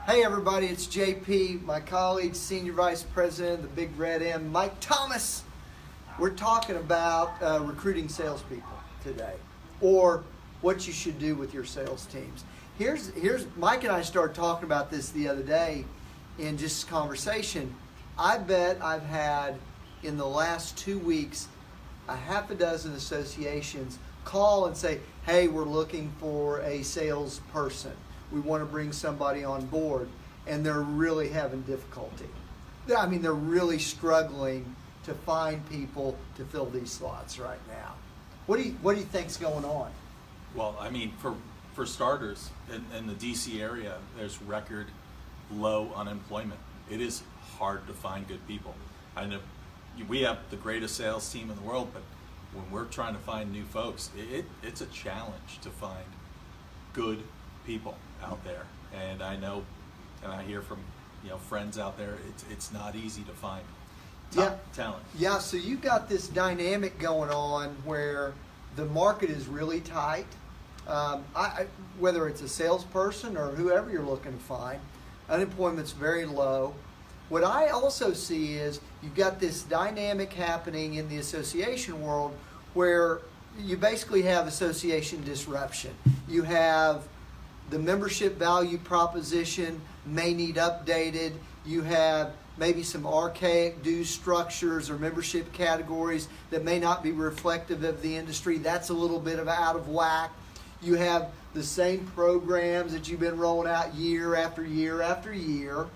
Hey everybody, it's JP, my colleague, Senior Vice President of the Big Red M, Mike Thomas. We're talking about recruiting salespeople today, or what you should do with your sales teams. Here's Mike and I started talking about this the other day in just conversation. I bet I've had in the last 2 weeks a half a dozen associations call and say, hey, we're looking for a salesperson. We want to bring somebody on board, and they're really having difficulty. I mean, they're really struggling to find people to fill these slots right now. What do you think's going on? Well, I mean, for starters, in the DC area, there's record low unemployment. It is hard to find good people. I know we have the greatest sales team in the world, but when we're trying to find new folks, it's a challenge to find good people out there. And I know, and I hear from friends out there, it's not easy to find talent. Yeah, so you got this dynamic going on where the market is really tight. Whether it's a salesperson or whoever you're looking to find, unemployment's very low. What I also see is you've got this dynamic happening in the association world where you basically have association disruption. You have the membership value proposition may need updated. You have maybe some archaic dues structures or membership categories that may not be reflective of the industry. That's a little bit of out of whack. You have the same programs that you've been rolling out year after year after year,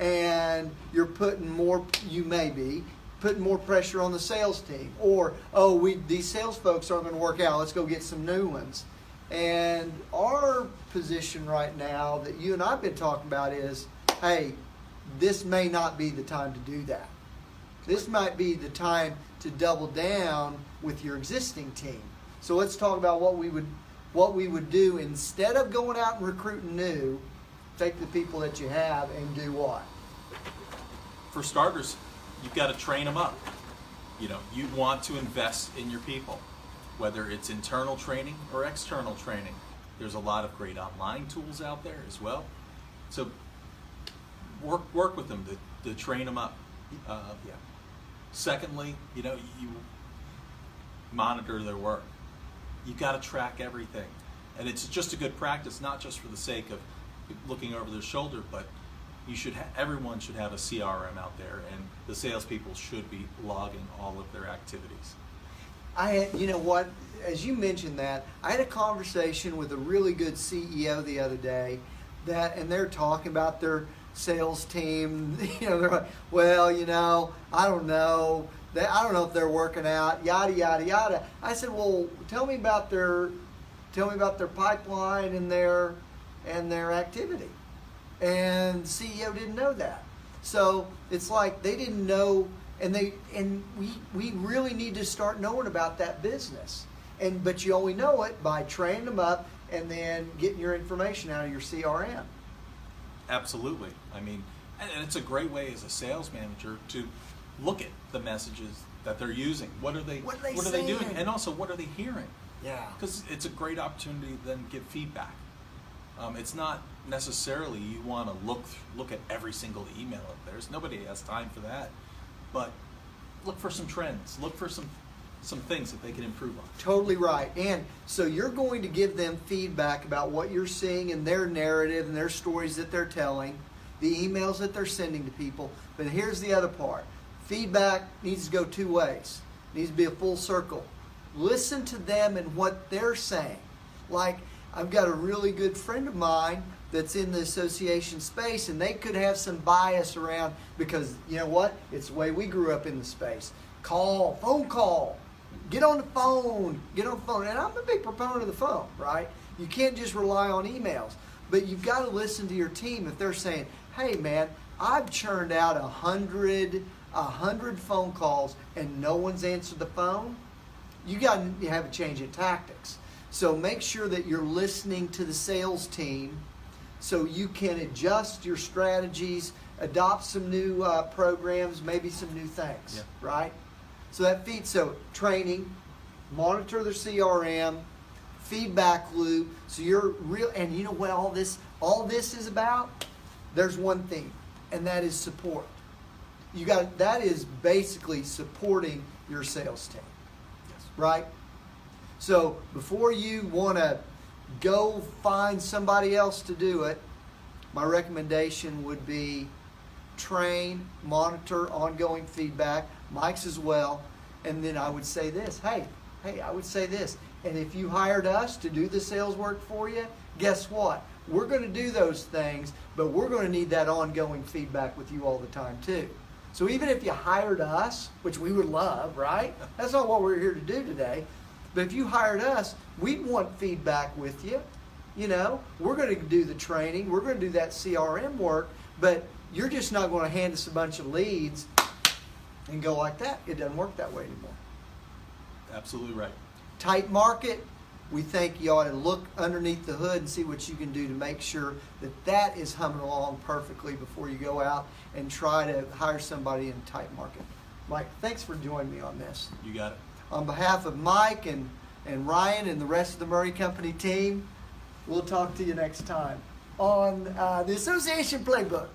and you're putting more, you may be, putting more pressure on the sales team. Or, these sales folks aren't going to work out, let's go get some new ones. And our position right now that you and I have been talking about is, hey, this may not be the time to do that. This might be the time to double down with your existing team. So let's talk about what we would do instead of going out and recruiting new. Take the people that you have and do what? For starters, you've got to train them up. You want to invest in your people, whether it's internal training or external training. There's a lot of great online tools out there as well. So work with them to train them up. Secondly, you monitor their work. You got to track everything, and it's just a good practice, not just for the sake of looking over their shoulder, but everyone should have a CRM out there, and the salespeople should be logging all of their activities. As you mentioned that, I had a conversation with a really good CEO the other day and they're talking about their sales team. They're like, I don't know. I don't know if they're working out, yada, yada, yada. I said, well, tell me about their pipeline and their activity. And the CEO didn't know that. So it's like they didn't know, and we really need to start knowing about that business. But you only know it by training them up and then getting your information out of your CRM. Absolutely. I mean, and it's a great way as a sales manager to look at the messages that they're using. What are they doing? And also, what are they hearing? Yeah. Because it's a great opportunity to then give feedback. It's not necessarily you want to look at every single email up there. Nobody has time for that. But look for some trends. Look for some things that they can improve on. Totally right. And so you're going to give them feedback about what you're seeing in their narrative and their stories that they're telling, the emails that they're sending to people. But here's the other part. Feedback needs to go two ways. It needs to be a full circle. Listen to them and what they're saying. Like, I've got a really good friend of mine that's in the association space, and they could have some bias around because, you know what? It's the way we grew up in the space. Phone call. Get on the phone. And I'm a big proponent of the phone, right? You can't just rely on emails. But you've got to listen to your team if they're saying, hey, man, I've churned out 100 phone calls and no one's answered the phone. You got to have a change in tactics. So make sure that you're listening to the sales team so you can adjust your strategies, adopt some new programs, maybe some new things, right? So that feeds, training, monitor their CRM, feedback loop. So you're real, and you know what all this is about? there's one thing, and that is support. That is basically supporting your sales team, Yes. right? So before you want to go find somebody else to do it, my recommendation would be train, monitor, ongoing feedback, Mike's as well, and then I would say this, hey, I would say this, and if you hired us to do the sales work for you, guess what? We're going to do those things, but we're going to need that ongoing feedback with you all the time too. So even if you hired us, which we would love, right? That's not what we're here to do today. But if you hired us, we'd want feedback with you. You know, we're going to do the training. We're going to do that CRM work, but you're just not going to hand us a bunch of leads and go like that. It doesn't work that way anymore. Absolutely right. Tight market, we think you ought to look underneath the hood and see what you can do to make sure that that is humming along perfectly before you go out and try to hire somebody in a tight market. Mike, thanks for joining me on this. You got it. On behalf of Mike and Ryan and the rest of the Murray Company team, we'll talk to you next time on the Association Playbook.